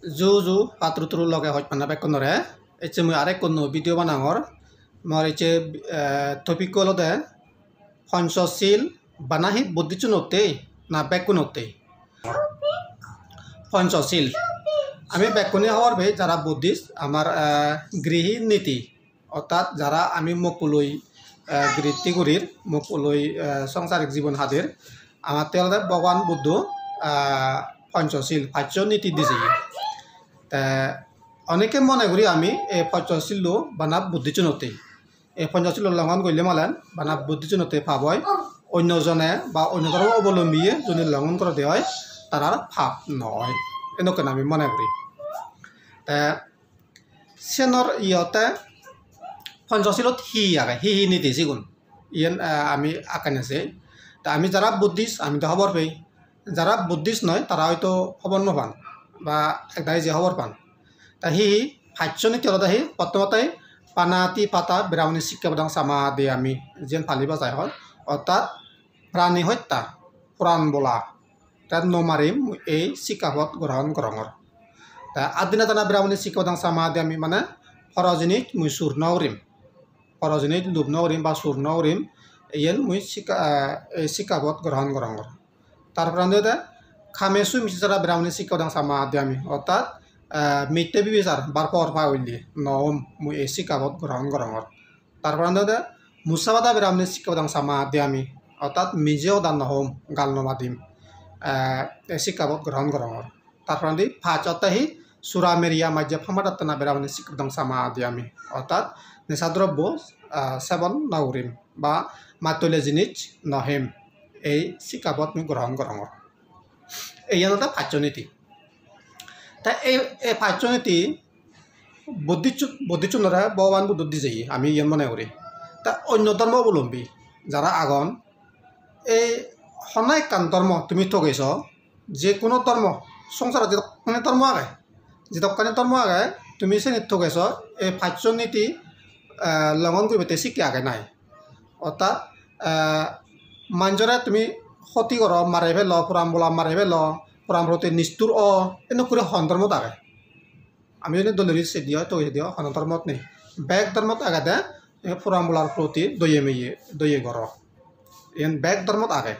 জু পাত্রুতুর লগে হইত পানা বেকনরে এচে মুই আরেক কোন ভিডিও বানাঙর মর এচে টপিক হলদে পঞ্চশীল বানাহিত বুদ্ধিচুনতে না বেকুনতে পঞ্চশীল আমি বেকুনি হওয়ার ভাই যারা বুদ্ধিস্ট আমার গৃহী নীতি অর্থাৎ যারা আমি মকুলই গৃহীগুরির মকুলই সংসারিক জীবন হাদের আমার তেলদে ভগবান বুদ্ধ পঞ্চশীল পাঁচ নীতি দিছে তা অনেকে মনে করি আমি এই পঞ্চশীল বানা বুদ্ধিচুনতে এই পঞ্চশীল লঙ্ঘন করলে মালেন বানা বুদ্ধিচুনতে পাবই অন্যজনে বা অন্য ধর্ম অবলম্বীয়ে যদি লঙ্ঘন করে দেওয়া হয় তার পাপ নয় এনেকে আমি মনে করি সেনর ইয়তে পঞ্চশীলত হি নীতি সিগুন ইয়েন আমি আঁকানেছে তা আমি যারা বুদ্ধিস্ট আমি তো খবর পাই যারা বুদ্ধিস্ট নয় তারা হয়তো খবর নপান বা একদাই যে খবর পান তা ভাষ্য নীতি হল প্রথমতে পানাতি পাতা বিরামনি শিক্ষা প্রদান সামা দিয়ে আমি যেন ফালিবা যায় হয় অর্থাৎ প্রাণী হত্যা পুরাণ বলা তার নমারিম এই শিক্ষাপদ গ্রহণ করঙর তা আদিনা জানা বিরামনি শিক্ষা প্রদান সামা দিয়ে আমি মানে ফরজনিক মুই সুর নরিম ফরজনিক লুব নরিম বা সুর নরিম ইয়েন মুই শিক্ষাপদ গ্রহণ করঙর তারপর খামেসু মিসারা বিরামনি শিক্ষা প্রদান সামা দিয়ে আমি অর্থাৎ মিথ্যে বিবিচার বার পর পা হইলি নম মুই এই শিক্ষাপদ গ্রহণ করঙর তারপর মুসাবাদা বিরামনি শিক্ষা প্রদান সামা দিয়ে আমি অর্থাৎ নিজেও দান নহম গাল নমাদিম শিক্ষাপদ গ্রহণ করঙর তারপর ফাঁচতাহি সুরা মেরিয়া মাজ্যা ফামাদাত্তানা বিরামনি শিক্ষা প্রদান সামা দিয়ে আমি অর্থাৎ নেশাদ্রব্য সেবন নউরিম বা মাতলে জিনিস নহেম এই শিক্ষাপদ মুই গ্রহণ করঙর এই পাঁচনীতি তা এই পাঁচনীতি বুদ্ধিচুনরা ভগবান বুদ্ধ দি যাই আমি ইয়ে মনে করি তা অন্য ধর্ম অবলম্বী যারা আগন এই সনাই কান ধর্ম তুমি ঠকাইছ যে কোনো ধর্ম সংসাৰত যেতকানি ধর্ম আগে তুমি সে ঠকাইছ এই পাঁচনীতি লঙ্ঘন করবে শিক্ষা আগে নাই অর্থাৎ মানুষরে তুমি ক্ষতি কর মারাই ফেল পুরাম বলা মারাই ফেল পুরাম প্রতি নিষ্ঠুর এনেকুৰি সন্ধর্মত আগে আমি যদি দলের সে দিও তো দিও সন্ধর্মত নেই বেগ ধর্মত আগাতে পুরাম বলার প্রতি দইয়ে গর এন বেগ ধর্মত আগে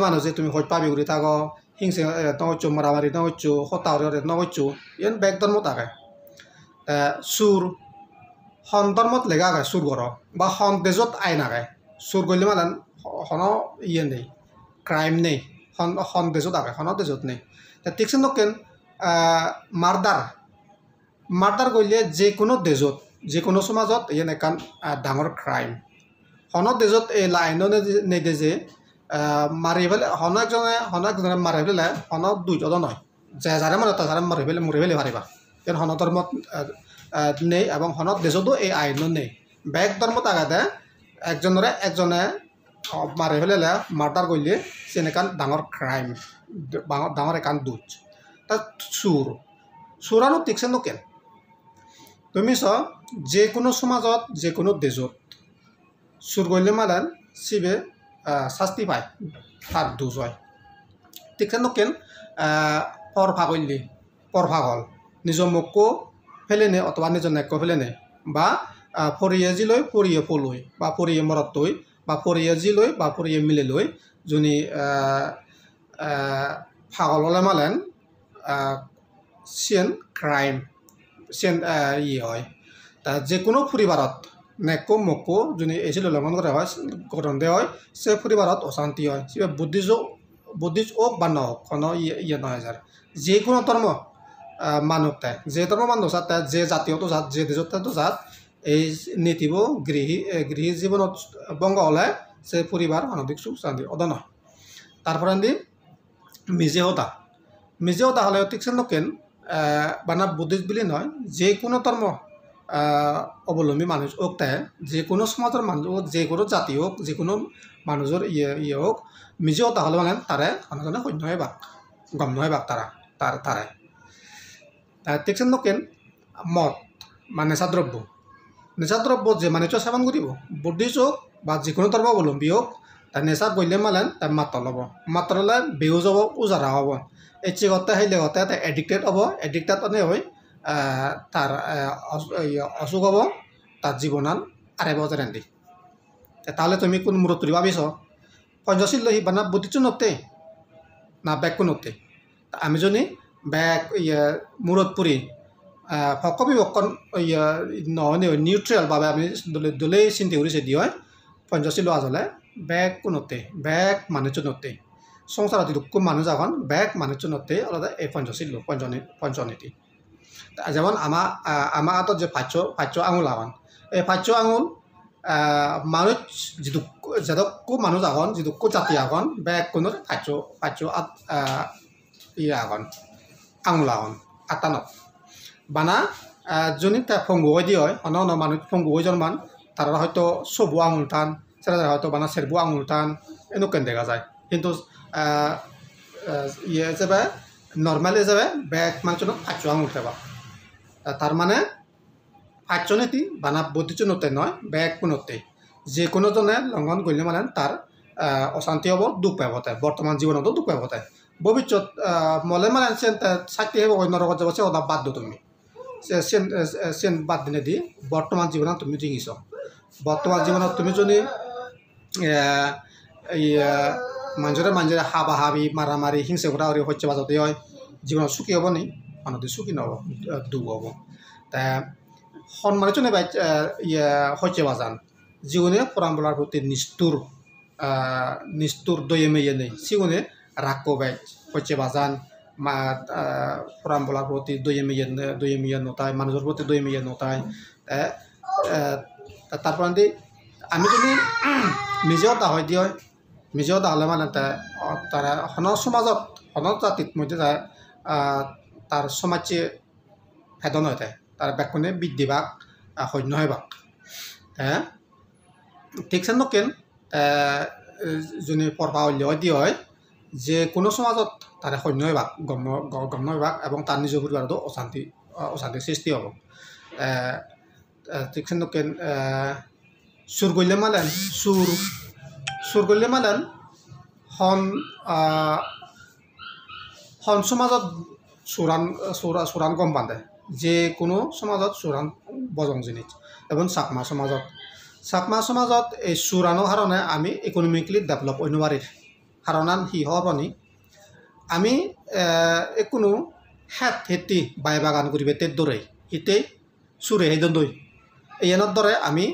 মানুষে তুমি হইত পাবি উড়ি থাক হিংসে নগচ্ছু মারামারি নগচ্ছু হতাহরি নগচ্ছু এন বেগ ধর্মত আগে সুর সন্ধর্মত লেগা আগে সুর গর বা সন্দেজত আইন আগে সুর করলে মানে হন ইয়ে নেই ক্রাইম নেই সন্দেজত আগে সনদেজত নেই ঠিক সেনকেন মাৰ্ডাৰ কৰিলে যে কোনো দেশত যে কোনো সমাজত ইয়ে একান ডাঙৰ ক্রাইম হন দেশত এই লাইন নেদে যে মারি ফেলে হনকজনে মারি ফেলে হন দুইজন নয় যে যারে মানে তারে মরি ফেলে পারিবা কিন্তু হন ধর্মত নেই এবং হন দেশতো এই আইন নেই বেগ ধর্মত আগাতে একজনে মারি ফেলে মাৰ্ডাৰ কৰলে সে একান ডাঙৰ ক্ৰাইম ডাঙৰ একান দুজ তা সুরানো টিকছে কেন তুমি যে কোনো সমাজত যে কোনো দেশত সুর করলে মালান শিবে শাস্তি পায় তার দোষ হয় টিকছে কেন পরফা করলি পরফা হল নিজৰ মুখো ফেলে নে অথবা নিজৰ নেকো ফেলে নে বা ফরিয়ে জিলৈ ফরিয়ে পলই বা ফরিয়ে মরত তৈ বা ফরিয়ে জিলৈ বা ফরিয়ে মিলে লৈ যোনি ফাগল হলে মালেন সেন ক্রাইম সেন ই হয় তা যে কোনো পরিবারত নেকো মকো যদি এসে লঙ্ঘন করা হয় গঠন দেওয়া হয় সে পরিবারত অশান্তি হয় সে বুদ্ধিজ হোক বা নহওক কোনো ইয়ে নহয় যার যে কোনো ধর্ম মানুষ তাই যে ধর্ম মানুষ তাই যে জাতীয়তো জাত যে দেশতো জাত এই নীতিব গৃহী জীবনত বঙ্গ হলে সে পরিবার অনধিক সুখ শান্তি অদ নয় তারপরে মিজে হতা হলে ঠিক সেনকেন বানা বুদ্ধিস্ট বুলি নয় যে কোনো ধর্ম অবলম্বী মানুষ হোক তাই যে কোনো সমাজের মানুষ হোক যে কোনো জাতি হোক যে কোনো মানুষের ইয়ে হোক মিজে হতা হলে মানে তারে অনেকজনে সৈন্য হয় বাক গম নহয় বাক তারে ঠিক সেনকেন মদ বা নেশাদ্রব্য যে মানে সেবন করিব বুদ্ধিস্ট হোক বা যে কোনো ধর্ম অবলম্বী হোক তার নেশা গইলে মালেন তার মাত্রা লব মাত্রা ললে বেউজ হব উজারা হব এচি গতে হেলে গতে এডিক্টেড হব এডিক্টেড মানে হয় তার অসুখ হব তার জীবনান আড়াই বছর এন্দি তাহলে তুমি কোন মূরত ভাবিছ পঞ্চশীল লহি বানা বুদ্ধিচু নতে না ব্যাগ কোন নতে আমি যদি ব্যাগ মূরত পুরি ফকবি বকন নহনে নিউট্রেল ভাবে আমি দলে চিন্তা করেছে দি হয় পঞ্চশীল আজলে ব্যাগ কোনতে ব্যাগ মানুষ নতে সংসারত খুব মানুষ এখন ব্যাগ মানুষ নতে আলাদা এই পঞ্চশীল পঞ্চনীতি যেমন আমার হাতত যে পাঁচ আঙুল এখন এই পাঁচ আঙুল মানুষ যেদকো মানুষ এখন যেদকো জাতি এখন ব্যাগ কোনো পাঁচ এখন আঙুল এখন আটানত বানা যদি তা ফঙ্গু হয়ে দিয়ে হয় অন্য অন্য মানুষ ফঙ্গু হয়ে জন্মান তারা হয়তো সবু আঙুল টান সেটা হয়তো বানা সেরবু আঙুল টান এনেকেন দেখা যায় কিন্তু হিসেবে নর্মাল হিসেবে ব্যাগ মানুষজন পাঁচ আঙুল থাকবা তার মানে পাঁচজনেতি বানা বুদ্ধিজনতে নয় ব্যাগ কোনোতে যে কোনো জনে লঙ্ঘন করলে মানে তার অশান্তি হব দুঃখ পাব তাই বর্তমান জীবনতো দুঃখ পাব তাই ভবিষ্যৎ মলে মানে চাকরি হব অন্য রকম যাব সে ওটা বাদ দো তুমি সেন বাদ দিনে দি বর্তমান জীবনত তুমি ডিঙিছ বর্তমান জীবনত তুমি যদি মানুষের হাবা হাবি মারামারি হিংসা করা হচ্ছে বাজাতে হয় জীবনত সুখী হব নি মানুষ সুখী নহব দুঃখ হব তা সন্মানের জন্য হচ্ছে বাজান জীবনে পরাম্বলার প্রতি নিষ্ঠুর দয়ে মেয়ে নেই জীবনে রাগ কবাই হচ্ছে বাজান পরাম্বলার প্রতি দয়ে মেয়ে নতায় মানুষের প্রতি দয়ে মেয়ে নতায় তারপর আমি যদি নিজেও দাহয় দিয়ে নিজেও দাহলে মানে তারা সমাজত জাতির মধ্যে তার সমাজে ভেদন হয়ে থাকে তার ব্যাকুণে বৃদ্ধি ভাগ সৈন্য হয় ভাগ হ্যাঁ ঠিক সে নকেন যদি পর্বাহল্য দিয়ে হয় যে কোনো সমাজত তার সৈন্য ভাগ গণ্য ভাগ এবং তার নিজ পরিবারতো অশান্তি সৃষ্টি হব ঠিক সে নকেন সুর করলে মালেন সুর করলে মালেন সমাজত চোৰাণ গম বান্ধে যে কোনো সমাজত চোৰাণ বজং জিনিস এবং চাকমা সমাজত এই চোৰাণৰ কাৰণে আমি ইকনমিকেলি ডেভেলপ হৈ নোৱাৰিম কাৰণ সি হবনি আমি কোনো হেত খেতি বাই বাগান কৰিব তেৰ দৰে হিতেই চুৰে সেই দৈ এইনৰ দৰে আমি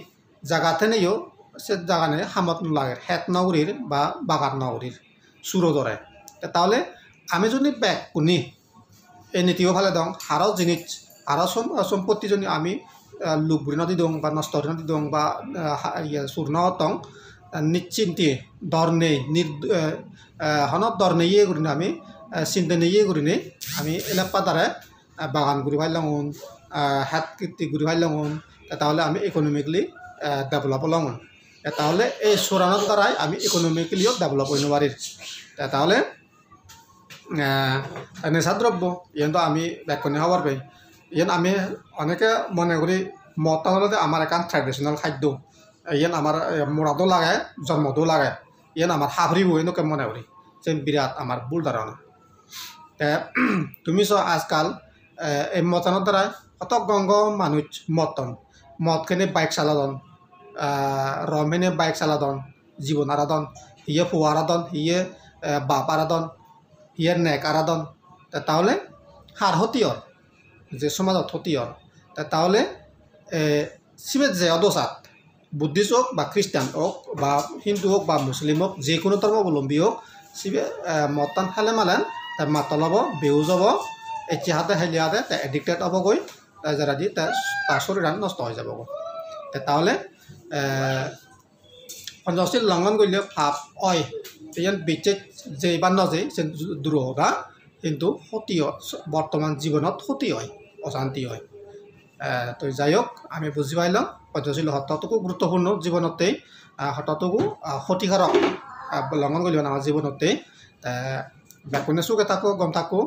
জাগাতে নেও সে জাগানে হামত নোলাগে হেত নগরীর বা বাগান নগরীর চুরো দরে তাহলে আমি যদি ব্যাগ কুনি এই নীতিও ভালে দং হারাও জিনিস হারাও সম্পত্তি যদি আমি লুকবুরি নদী দং বা নষ্ট নদী দং বা চূর্ণ দং নিশ্চিন্তে দর নেই হনত দর নেইয়ে করি আমি চিন্তা নেইয়ে করি নেই আমি এলাকা দ্বারা বাগান ঘুরি ভাইলাম হাত কীর্তি ঘুরি ভাইলাম তাহলে আমি ইকোনমিকলি ডেভেলপ হলাম তাহলে এই চোরানোর দ্বারাই আমি ইকোনমিক্যালিও ডেভেলপ হইতে পারি তাহলে নেশা দ্রব্য ইয়েন তো আমি ব্যাকুণে হবার পাই ইয়েন আমি অনেকে মনে করি মদ হলে আমার একান ট্রেডিশনাল খাদ্য ইয়েন আমার মোড়াদো লাগে জন্মদো লাগে ইয়েন আমার হাবরিব এনেকে মনে করি যে বিরাট আমার ভুল ধারণা তুমি আজকাল এই মতানোর দ্বারাই কত গঙ্গ মানুষ মদখানে বাইক চালাদন রমেনে বাইক চালাদন জীবন আরাদন হিয়ে ফুয়া আরাদন হিয়ে বাপ আরাদন হিয়ে নেক আরাদন তাহলে হার হতিয়র যে সমাজত হতিয়র তাহলে সিবেত যে অদোসাত বুদ্ধিস্ট হোক বা খ্রিস্টান হোক বা হিন্দু হোক বা মুসলিম হোক যে কোনো ধর্মাবলম্বী হোক সিবে মতান খালে মালেন তার মাতল হব বেউজ হব এচিহাতে হেলিয়াতে তা এডিক্টেড হবগৈ যারা দি তার শরীর নষ্ট হয়ে যাব তাহলে পঞ্চশীল লঙ্ঘন করলে ভাব হয় ইয়ান বেচে যে বা নজে সে দূর হোগা কিন্তু ক্ষতি বর্তমান জীবনত ক্ষতি হয় অশান্তি হয় তো যাই হোক আমি বুঝি পাইলাম পঞ্চশীল হত্যাটুকু গুরুত্বপূর্ণ জীবনতেই হত্যাটুকু ক্ষতিকারক লঙ্ঘন করলে আমার জীবনতেই ব্যাকুণে চুকে থাকো গম থাকো